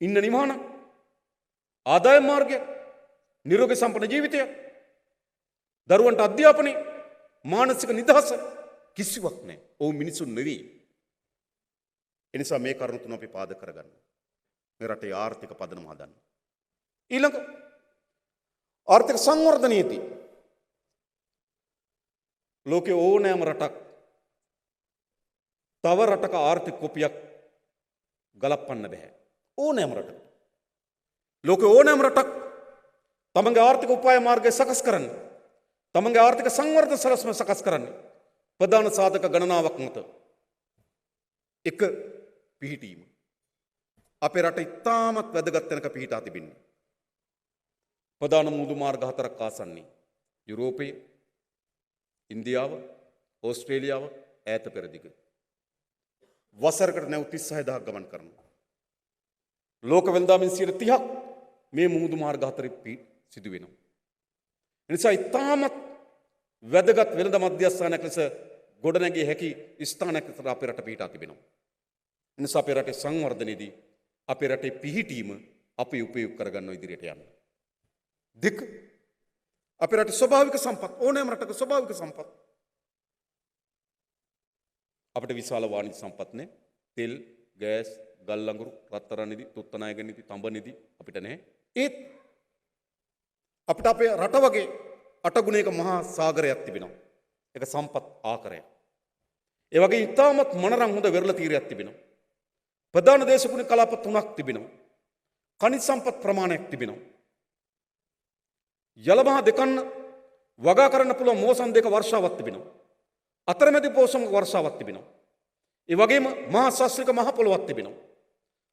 ඉන්න නිවහන, ආදායම් මාර්ගය, නිරෝගී සම්පන්න ජීවිතය, දරුවන්ට අධ්‍යාපනය, මානසික නිදහස කිසිවක් නැහැ. ඔවුන් මිනිසුන් නෙවෙයි. එනිසා මේ කරුණු තුන අපි පාදක කරගන්න. මේ රටේ ආර්ථික පදනම හදන්න. ඊළඟ ආර්ථික සංවර්ධනයේදී ලෝකේ ඕනෑම රටක් තව රටක ආර්ථික කොපියක් ගලපන්න බෑ. ඕනෑම රටක. ලෝකේ ඕනෑම රටක් තමන්ගේ ආර්ථික උපාය මාර්ගය සකස් කරන්න, තමන්ගේ ආර්ථික සංවර්ධන සලස්ම සකස් කරන්න ප්‍රධාන සාධක ගණනාවක් මත එක පිහිටීම. අපේ රට ඉතාමත් වැදගත් තැනක පිහිටා තිබෙන්නේ. ප්‍රධාන මුදු මාර්ග 4ක් ආසන්නයේ යුරෝපය, ඉන්දියාව, ඕස්ට්‍රේලියාව ඈත පෙරදිග. වසරකට නැව් 36000ක් ගමන් කරනවා. ලෝක වෙළඳාමින් 30ක් මේ මුහුදු මාර්ග 4 සිදු වෙනවා. එනිසා ඉතාමත් වැදගත් වෙළඳ මධ්‍යස්ථානයක් ලෙස ගොඩනැගිය හැකි ස්ථානයක් ලෙස අපේ රට පිහිටා තිබෙනවා. එනිසා අපේ රටේ සංවර්ධනයේදී අපේ රටේ පිහිටීම අපි උපයෝග කරගන්න ඉදිරියට යන්න. දෙක, අපේ රටේ ස්වභාවික සම්පත්, ඕනෑම රටක ස්වභාවික සම්පත්. අපිට විශාල වාණිජ සම්පත් නේ. තෙල්, ගෑස්, ගල් ලඟුරු, රත්තරන් නිදි, තුත්තනායක නිදි, තඹ නිදි අපිට නැහැ. ඒත් අපිට අපේ රට වගේ අටගුණයක මහා සාගරයක් තිබෙනවා. ඒක සම්පත් ආකරයක්. ඒ වගේ ඉතාමත් මනරම් හොඳ වෙරළ තීරයක් තිබෙනවා. ප්‍රධාන දේශගුණ කලාප 3ක් තිබෙනවා. khනිජ සම්පත් ප්‍රමාණයක් තිබෙනවා. යලමහා දෙකන්න වගා කරන්න පුළුවන් මෝසන් දෙක වර්ෂාවක් තිබෙනවා. අතරමැදි පෝෂක වර්ෂාවක් තිබෙනවා. ඒ වගේම මහා ශාස්ත්‍රික මහ පොළොවක් තිබෙනවා.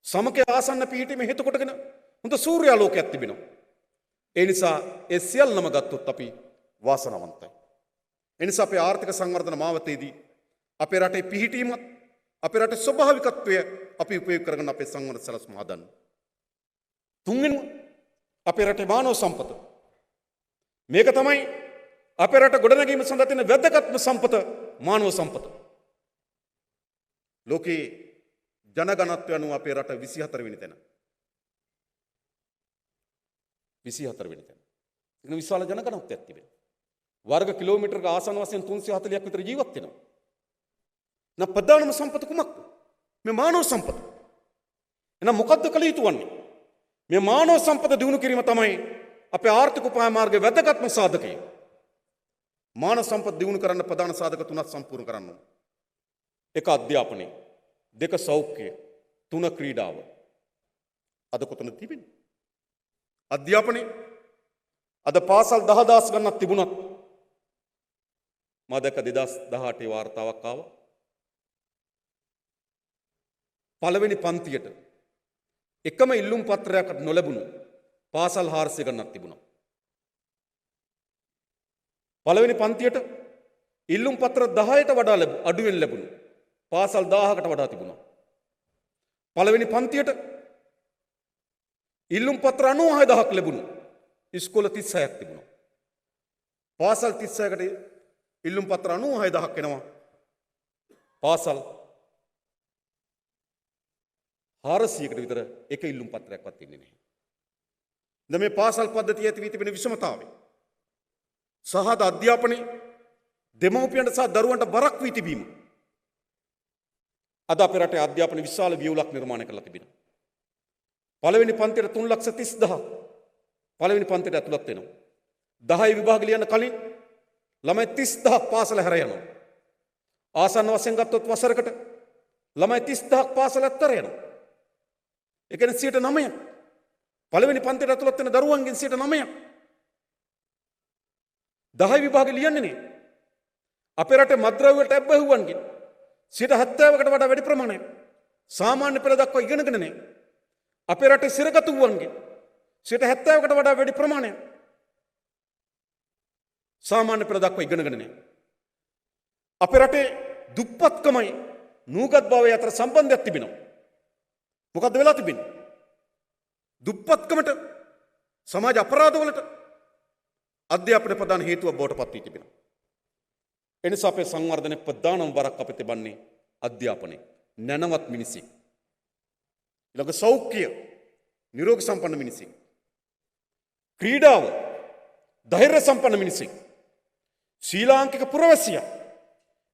සමකයේ ආසන්න පිහිටීමේ හේතු කොටගෙන හොඳ සූර්යාලෝකයක් තිබෙනවා. ඒ නිසා ඒ සියල්ලම ගත්තොත් අපි වාසනාවන්තයි. ඒ නිසා අපේ ආර්ථික සංවර්ධන මාවතේදී අපේ රටේ පිහිටීමත් අපේ රටේ ස්වභාවිකත්වය අපි උපයෝග කරගෙන අපේ සංවර්ධන සලස්ම හදන්න. තුන්වෙනිම අපේ රටේ මානව සම්පත. මේක තමයි අපේ රට ගොඩනැගීම සඳහා තියෙන වැදගත්ම සම්පත, මානව සම්පත. ලෝකේ ජනගණත්වය අනුව අපේ රට 24 වෙනි තැන. 24 වෙනි තැන. ඒක විශාල ජනගණත්වයක් තිබෙනවා. වර්ග කිලෝමීටරක ආසන්න වශයෙන් 340ක් විතර ජීවත් වෙනවා. නා ප්‍රධානම සම්පත කුමක්ද? මේ මානව සම්පත. එහෙනම් මොකද්ද කළ යුතු වන්නේ? මේ මානව සම්පත දිනු කිරීම තමයි අපේ ආර්ථික උපාය මාර්ගයේ වැදගත්ම සාධකය. මානව සම්පත දිනු කරන්න ප්‍රධාන සාධක 3ක් සම්පූර්ණ කරන්න ඕන. 1 අධ්‍යාපනය, 2 සෞඛ්‍යය, 3 ක්‍රීඩාව. අද කොතනද තිබෙන්නේ? අධ්‍යාපනය අද පාසල් 10000 ගණනක් තිබුණත් මා දැක්ක 2018 වාර්තාවක් ආවා. පළවෙනි පන්තියට එකම ඉල්ලුම් පත්‍රයක්වත් නොලැබුණු පාසල් 400 ගණනක් තිබුණා. පළවෙනි පන්තියට ඉල්ලුම් පත්‍ර 10ට වඩා අඩුවෙන් ලැබුණු පාසල් 1000කට වඩා තිබුණා. පළවෙනි පන්තියට ඉල්ලුම් පත්‍ර 96000ක් ලැබුණු. ඉස්කෝල 36ක් තිබුණා. පාසල් 36කට ඉල්ලුම් පත්‍ර 96000ක් එනවා. පාසල් 400කට විතර එක ඉල්ලුම් පත්‍රයක්වත් ඉන්නේ නැහැ. දැන් මේ පාසල් පද්ධතිය ඇති වී තිබෙන විෂමතාවය සහද අධ්‍යාපනයේ දෙමව්පියන්ට සහ දරුවන්ට බරක් වී තිබීම අද අපේ රටේ අධ්‍යාපන විශාල වියවුලක් නිර්මාණය කරලා තිබෙනවා. පළවෙනි පන්තියට 3,30,000 පළවෙනි පන්තියට ඇතුළත් වෙනවා. 10 විභාග ලියන්න කලින් ළමයි 30,000ක් පාසල හැර යනවා. ආසන්න වශයෙන් ගත්තොත් වසරකට ළමයි 30,000ක් පාසල ඇත්තර යනවා. ඒ කියන්නේ 9%. පළවෙනි පන්තියට ඇතුළත් වෙන දරුවන්ගෙන් 9%. 10 විභාග ලියන්නේ නේ. අපේ රටේ මත්ද්‍රව්‍යවලට ඇබ්බැහුවන්ගෙන් 70%කට වඩා වැඩි ප්‍රමාණයක් සාමාන්‍ය පෙළ දක්වා ඉගෙනගෙන නැහැ. අපේ රටේ සිරගතු වුවන්ගෙන් 70%කට වඩා වැඩි ප්‍රමාණයක් සාමාන්‍ය පෙළ දක්වා ඉගෙනගෙන නැහැ. අපේ රටේ දුප්පත්කමයි නූගත් භාවය අතර සම්බන්ධයක් තිබෙනවා. මොකද්ද වෙලා තිබෙන්නේ? දුප්පත්කමට සමාජ අපරාධවලට අධ්‍යාපන ප්‍රධාන හේතුවක් බවට පත් වී තිබෙනවා. එනිසා අපේ සංවර්ධනයේ ප්‍රධානම බරක් අපිට තිබන්නේ අධ්‍යාපනය. නැනවත් මිනිසෙක්. ඊළඟ සෞඛ්‍ය නිරෝගී සම්පන්න මිනිසෙක්. ක්‍රීඩාව ධෛර්ය සම්පන්න මිනිසෙක්. ශ්‍රී ලාංකික පුරවැසියා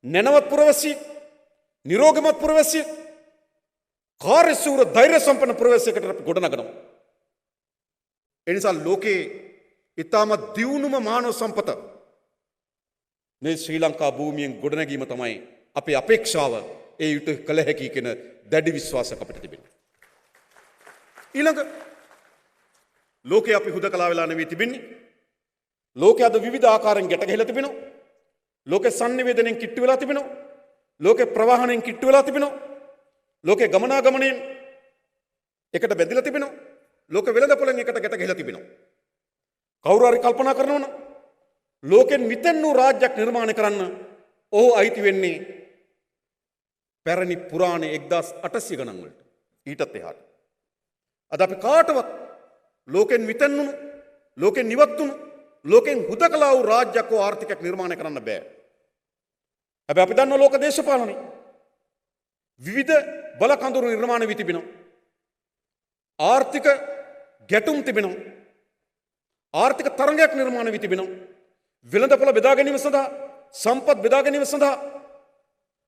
නැනවත් පුරවැසියෙක් නිරෝගීමත් පුරවැසියෙක් කාර්යශූර ධෛර්ය සම්පන්න පුරවැසියෙකුට අපි ගොඩනගනවා. එනිසා ලෝකේ ඊටමත් දියුණුම මානව සම්පත මේ ශ්‍රී ලංකා භූමියෙන් ගොඩනැගීම තමයි අපේ අපේක්ෂාව. ඒ යුතු කළ හැකි කියන දැඩි විශ්වාසයක් අපිට තිබෙනවා. ඊළඟ ලෝකේ අපි හුදකලා වෙලා නෙවෙයි තිබෙන්නේ. ලෝකයේ අද විවිධ ආකාරයෙන් ගැට ගැහිලා තිබෙනවා. ලෝකේ සංනිවේදනයෙන් කිට්ටු වෙලා තිබෙනවා. ලෝකේ ප්‍රවාහණයෙන් කිට්ටු වෙලා තිබෙනවා. ලෝකේ ගමනාගමනයෙන් එකට බැඳිලා තිබෙනවා. ලෝක වෙළඳපොළෙන් එකට ගැට ගැහිලා තිබෙනවා. කවුරු හරි කල්පනා කරනවා නම් ලෝකෙන් මිතෙන් වූ රාජ්‍යයක් නිර්මාණය කරන්න ඔහු අයිති වෙන්නේ පැරණි පුරාණ 1800 ගණන් වලට. ඊටත් එහාට. අද අපි කාටවත් ලෝකෙන් මිතෙන් වුණු, ලෝකෙන් නිවත් වුණු, ලෝකෙන් හුදකලා වූ රාජ්‍යයක් හෝ ආර්ථිකයක් නිර්මාණය කරන්න බෑ. හැබැයි අපි දන්නවා ලෝක දේශපාලනේ විවිධ බල කඳවුරු නිර්මාණය වී තිබෙනවා. ආර්ථික ගැටුම් තිබෙනවා. ආර්ථික තරඟයක් නිර්මාණය වී තිබෙනවා. වෙළඳපොළ බෙදා ගැනීම සඳහා සම්පත් බෙදා ගැනීම සඳහා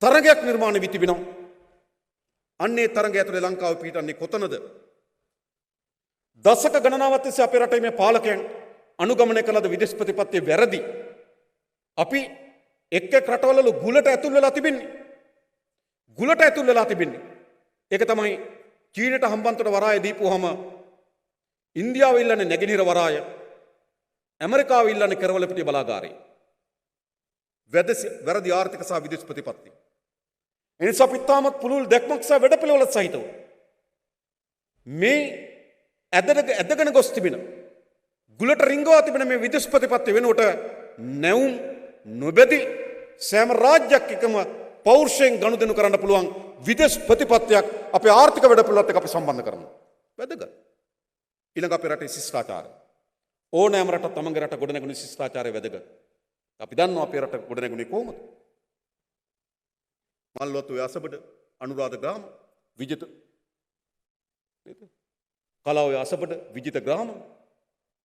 තරඟයක් නිර්මාණය වී තිබෙනවා. අන්නේ තරඟය ඇතුලේ ලංකාව පිහිටන්නේ කොතනද? දශක ගණනාවක් තිස්සේ අපේ රටේ මේ පාලකයන් අනුගමනය කළ විදේශ ප්‍රතිපත්තිය වැරදි. අපි එක් එක් රටවල ගුලට ඇතුල් වෙලා තිබෙන්නේ. ගුලට ඇතුල් වෙලා තිබෙන්නේ. ඒක තමයි චීනට හම්බන්තොට වරාය දීපුවහම ඉන්දියාව ඉල්ලන්නේ නැගෙනහිර වරාය, ඇමරිකාව ඉල්ලන්නේ කරවලපිටිය බලාගාරය. වැරදි ආර්ථික සහ විදේශ ප්‍රතිපත්ති. එනිසා අපි තාමත් පුළුල් දැක්මක් සහ වැඩපිළිවෙල සහිතව මේ ඇදගෙන ගොස් තිබෙන ගුලට රිංගවා තිබෙන මේ විදේශ ප්‍රතිපත්ති වෙනුවට නැවුම් නොබැදි සෑම රාජ්‍යයක් එකම පෞරුෂයෙන් ගනුදෙනු කරන්න පුළුවන් විදේශ ප්‍රතිපත්තියක් අපේ ආර්ථික වැඩපිළිවෙලත් එක්ක අපි සම්බන්ධ කරනවා. වැදගත්. ඊළඟ අපේ රටේ ශිෂ්ටාචාරය. ඕනෑම රටක් තමන්ගේ රට ගොඩනැගුණු ශිෂ්ටාචාරය වැදගත්. අපි දන්නවා අපේ රට ගොඩනැගුණේ කොහොමද? මල්වත්තු අසබඩ, අනුරාධ ග්‍රාම, විජිත නේද? කලාවේ අසබඩ, විජිත ග්‍රාම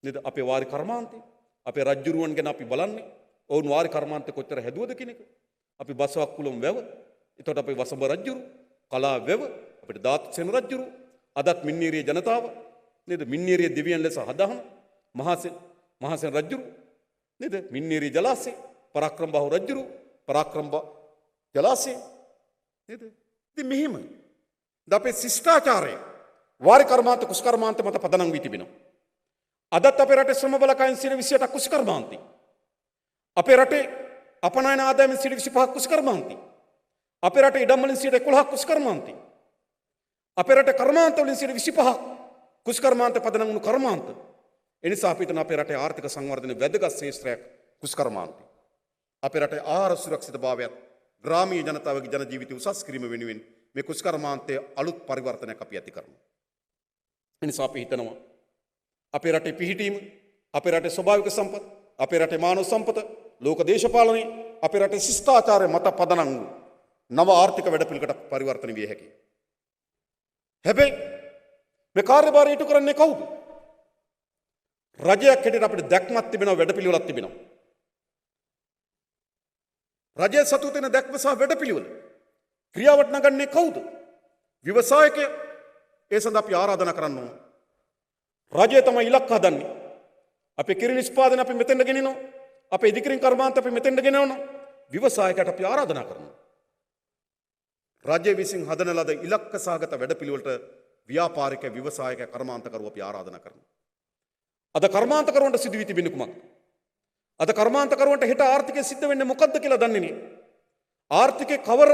නේද? අපේ වාරි කර්මාන්තේ, අපේ රජ්ජුරුවන් ගැන අපි බලන්නේ. ඔවුන් වාරි කර්මාන්තේ කොච්චර හැදුවද කියන එක. අපි බසවක් කුලම් වැව, එතකොට අපේ වසඹ රජ්ජුරු, කලා වැව, අපිට දාත් සෙන රජ්ජුරු, අදත් මින්නීරිය ජනතාව නේද? මින්නීරිය දෙවියන් ලෙස හදාහන මහසෙන් රජ්ජුරු නේද? මින්නීරිය ජලාශය, පරාක්‍රම බාහු රජ්ජුරු, පරාක්‍රම ජලාශය නේද? ඉතින් මෙහිම අපේ ශිෂ්ටාචාරය වාරි කර්මාන්ත කුෂ්කර්මාන්ත මත පදනම් වී තිබෙනවා. අදත් අපේ රටේ ශ්‍රම බලකායෙන් 28ක් කුෂ්කර්මාන්තයි. අපේ රටේ අපනයන ආදායමෙන් 25ක් කුෂ්කර්මාන්තයි. අපේ රටේ ඉඩම් වලින් 11ක් කුෂ්කර්මාන්තයි. අපේ රටේ කර්මාන්ත වලින් 25ක් කුෂ්කර්මාන්ත පදනම් වුණු කර්මාන්ත. එනිසා අපි හිතන අපේ රටේ ආර්ථික සංවර්ධනයේ වැදගත් ශේෂ්ත්‍රයක් කුෂ්කර්මාන්තය. අපේ රටේ ආහාර සුරක්ෂිතභාවයත් ග්‍රාමීය ජනතාවගේ ජන ජීවිතය උසස් කිරීම වෙනුවෙන් මේ කුෂ්කර්මාන්තයේ අලුත් පරිවර්තනයක් අපි ඇති කරනවා. එනිසා අපි හිතනවා අපේ රටේ පිහිටීම, අපේ රටේ ස්වභාවික සම්පත්, අපේ රටේ මානව සම්පත, ලෝක දේශපාලනය, අපේ රටේ ශිෂ්ටාචාරය මත පදනම් වූ නව ආර්ථික වැඩපිළිවෙලකට පරිවර්තන විය හැකියි. හැබැයි මේ කාර්යභාරය ඉටු කරන්නේ කවුද? රජයක් හැටියට අපිට දැක්මක් තිබෙනවා, වැඩපිළිවෙලක් තිබෙනවා. රජය සතු වෙන දැක්ම සහ වැඩපිළිවෙල ක්‍රියාවට නගන්නේ කවුද? ව්‍යවසායකය. ඒ සඳහා අපි ආරාධනා කරන්න ඕන. රජය තමයි ඉලක්ක හදන්නේ. අපේ කිරි නිෂ්පාදන අපි මෙතෙන්ට ගෙනිනවා. අපේ ඉදිකිරීම් කර්මාන්ත අපි මෙතෙන්ට ගෙනවනවා. ව්‍යවසායකයට අපි ආරාධනා කරනවා. රජය විසින් හදන ලද ඉලක්ක සහගත වැඩපිළිවෙලට ව්‍යාපාරික ව්‍යවසායක කර්මාන්තකරුවෝ අපි ආරාධනා කරනවා. අද කර්මාන්තකරුවන්ට සිදු වී තිබෙන්නේ කුමක්ද? අද කර්මාන්තකරුවන්ට හෙට ආර්ථිකය සිද්ධ වෙන්නේ මොකද්ද කියලා දන්නේ නැහැ. ආර්ථිකේ කවර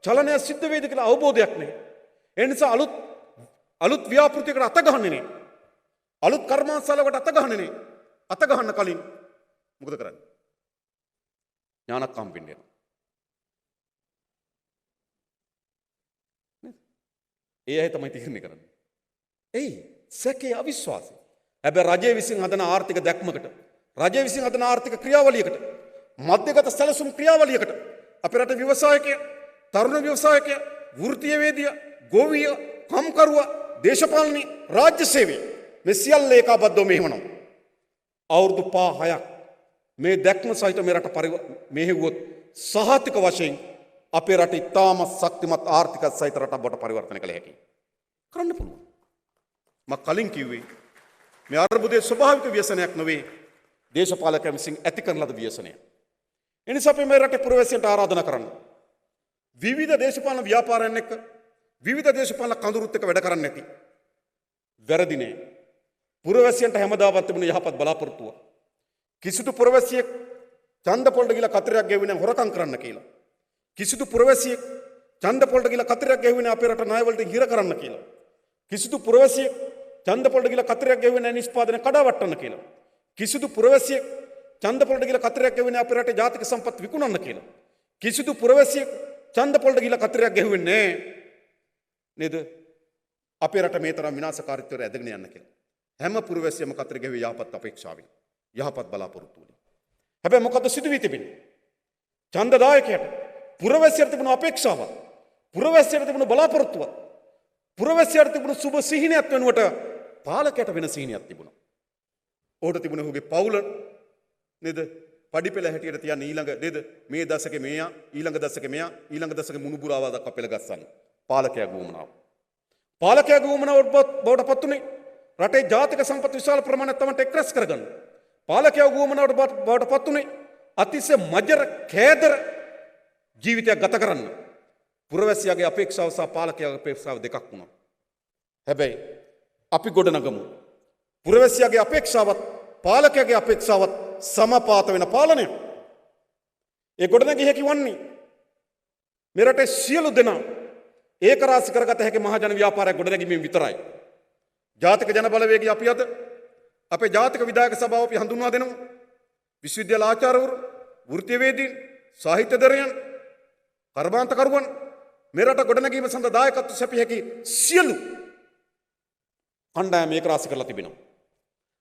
චලනයක් සිද්ධ වෙයිද කියලා අවබෝධයක් නැහැ. ඒ නිසා අලුත් ව්‍යාපෘතියකට අත ගහන්නේ නැහැ. අලුත් කර්මාන්තශාලාවකට අත ගහන්නේ නැහැ. අත ගහන්න කලින් මොකද කරන්නේ? ඥානක් හම්බෙන්න යනවා. ඒ අය තමයි තීරණය කරන්නේ. එයි සැකේ අවිශ්වාසය. හැබැයි රජය විසින් හදන ආර්ථික දැක්මකට, රජය විසින් හදන ආර්ථික ක්‍රියාවලියකට, මධ්‍යගත සැලසුම් ක්‍රියාවලියකට අපේ රටේ ව්‍යවසායකය, තරුණ ව්‍යවසායකය, වෘත්තීයවේදියා, ගෝවිය, කම්කරුවා, දේශපාලනී, රාජ්‍ය සේවය මේ සියල්ල ඒකාබද්ධව මෙහෙවනවා. අවුරුදු 5-6ක් මේ දැක්ම සහිත මේ රට මෙහෙවුවොත් සහතික වශයෙන් අපේ රට ඉතාම ශක්තිමත් ආර්ථික සහිත රටක් බවට පරිවර්තනය කළ හැකියි. කරන්න පුළුවන්. මම කලින් කිව්වේ මේ අර්බුදයේ ස්වභාවික ව්‍යසනයක් නෙවෙයි, දේශපාලකයන් විසින් ඇති කරන ලද ව්‍යසනය. ඒ නිසා අපි මේ රටේ පුරවැසියන්ට ආරාධනා කරන්න. විවිධ දේශපාලන ව්‍යාපාරයන් එක්ක, විවිධ දේශපාලන කඳුරුත් එක්ක වැඩ කරන්නේ නැති. වැරදි නෑ. පුරවැසියන්ට හැමදාමත් තිබුණ යහපත් බලාපොරොත්තුව. කිසිදු පුරවැසියෙක් ඡන්ද පොළට ගිහලා කතරයක් ගෙවුවේ හොරකම් කරන්න කියලා. කිසිදු පුරවැසියෙක් ඡන්ද පොළට ගිහලා කතරයක් ගෙවුවේ අපේ රට ණයවලට හිර කරන්න කියලා. කිසිදු පුරවැසියෙක් ඡන්ද පොළට ගිහලා කතරයක් ගෙවුවේ නිෂ්පාදනය කඩාවට්ටන්න කියලා. කිසිදු පුරවැසියෙක් ඡන්ද පොළට ගිහලා කතරයක් ගෙවුවේ අපේ රටේ ජාතික සම්පත් විකුණන්න කියලා. කිසිදු පුරවැසියෙක් ඡන්ද පොළට ගිහලා කතරයක් ගෙවුවේ නැහැ නේද? අපේ රට මේ තරම් විනාශකාරීත්වයට ඇදගෙන යන්න කියලා. හැම පුරවැසියම කතර ගෙවුවේ යහපත් අපේක්ෂාවෙන්, යහපත් බලාපොරොත්තු වලින්. හැබැයි මොකද සිදු වී තිබෙන්නේ? ඡන්දදායකයට පුරවැසියට තිබුණු අපේක්ෂාව, පුරවැසියට තිබුණු බලාපොරොත්තුව, පුරවැසියට තිබුණු සුබ සිහිනයක් වෙනුවට පාලකයට වෙන සිහිනයක් තිබුණා. ඕකට තිබුණ ඔහුගේ පවුල නේද? පඩිපෙළ හැටියට තියන්න ඊළඟ නේද? මේ දශකේ මෙයා, ඊළඟ දශකේ මෙයා, ඊළඟ දශකේ මුණුබුරාවා දක්වා පෙළ ගස්සන්න. පාලකයාගේ වුමනාව. පාලකයාගේ වුමනාව බවට පත් උනේ රටේ ජාතික සම්පත් විශාල ප්‍රමාණයක් තමන්ට එක්රැස් කරගන්න. පාලකයාගේ වුමනාවට බවට පත් උනේ අතිශය මජර කෑදර ජීවිතයක් ගත කරන්න. පුරවැසියාගේ අපේක්ෂාව සහ පාලකයාගේ අපේක්ෂාව දෙකක් වුණා. හැබැයි අපි ගොඩනගමු පුරවැසියාගේ අපේක්ෂාවත් පාලකයාගේ අපේක්ෂාවත් සමපාත වෙන පාලනය. ඒ ගොඩනැගිය හැකි වන්නේ මේ රටේ සියලු දෙනා ඒකරාශී කරගත හැකි මහජන ව්‍යාපාරයක් ගොඩනැගීමෙන් විතරයි. ජාතික ජන බලවේගය අපි අද අපේ ජාතික විධායක සභාව අපි හඳුන්වා දෙනවා. විශ්වවිද්‍යාල ආචාර්යවරු, වෘත්තීයවේදීන්, සාහිත්‍යදරයන්, කර්මාන්තකරුවන් මේ රට ගොඩනැගීම සඳහා දායකත්ව සැපිය හැකි සියලු කණ්ඩායම් ඒකරාශී කරලා තිබෙනවා.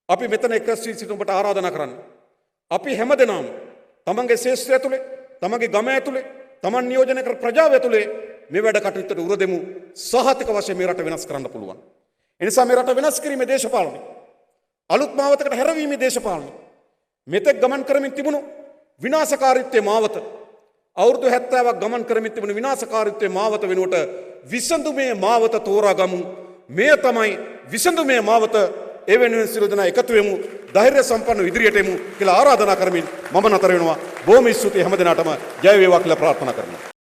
අපි මෙතන එක්රැස් වී සිටින ඔබට ආරාධනා කරන්නේ අපි හැමදෙනාම තමන්ගේ ශේෂ්ත්‍රය ඇතුලේ, තමන්ගේ ගම ඇතුලේ, තමන් නියෝජනය කර ප්‍රජාව ඇතුලේ මේ වැඩ කටයුත්තට උර දෙමු. සහතික වශයෙන් මේ රට වෙනස් කරන්න පුළුවන්. ඒ නිසා මේ රට වෙනස් කිරීමේ දේශපාලනය, අලුත් මාවතකට හැරවීමේ දේශපාලනය, මෙතෙක් ගමන් කරමින් තිබුණු විනාශකාරීත්වයේ මාවත, අවුරුදු 70ක් ගමන් කරමින් තිබුණු විනාශකාරීත්වයේ මාවත වෙනුවට විසඳුමේ මාවත තෝරාගමු. මේ තමයි විසඳුමේ මාවත. ඒ වෙනුවෙන් සියලු දෙනා එකතු වෙමු, ධෛර්ය සම්පන්නව ඉදිරියට එමු කියලා ආරාධනා කරමින් මම නතර වෙනවා. බොහොම ස්තුතියි හැම දිනාටම ජය වේවා කියලා ප්‍රාර්ථනා කරනවා.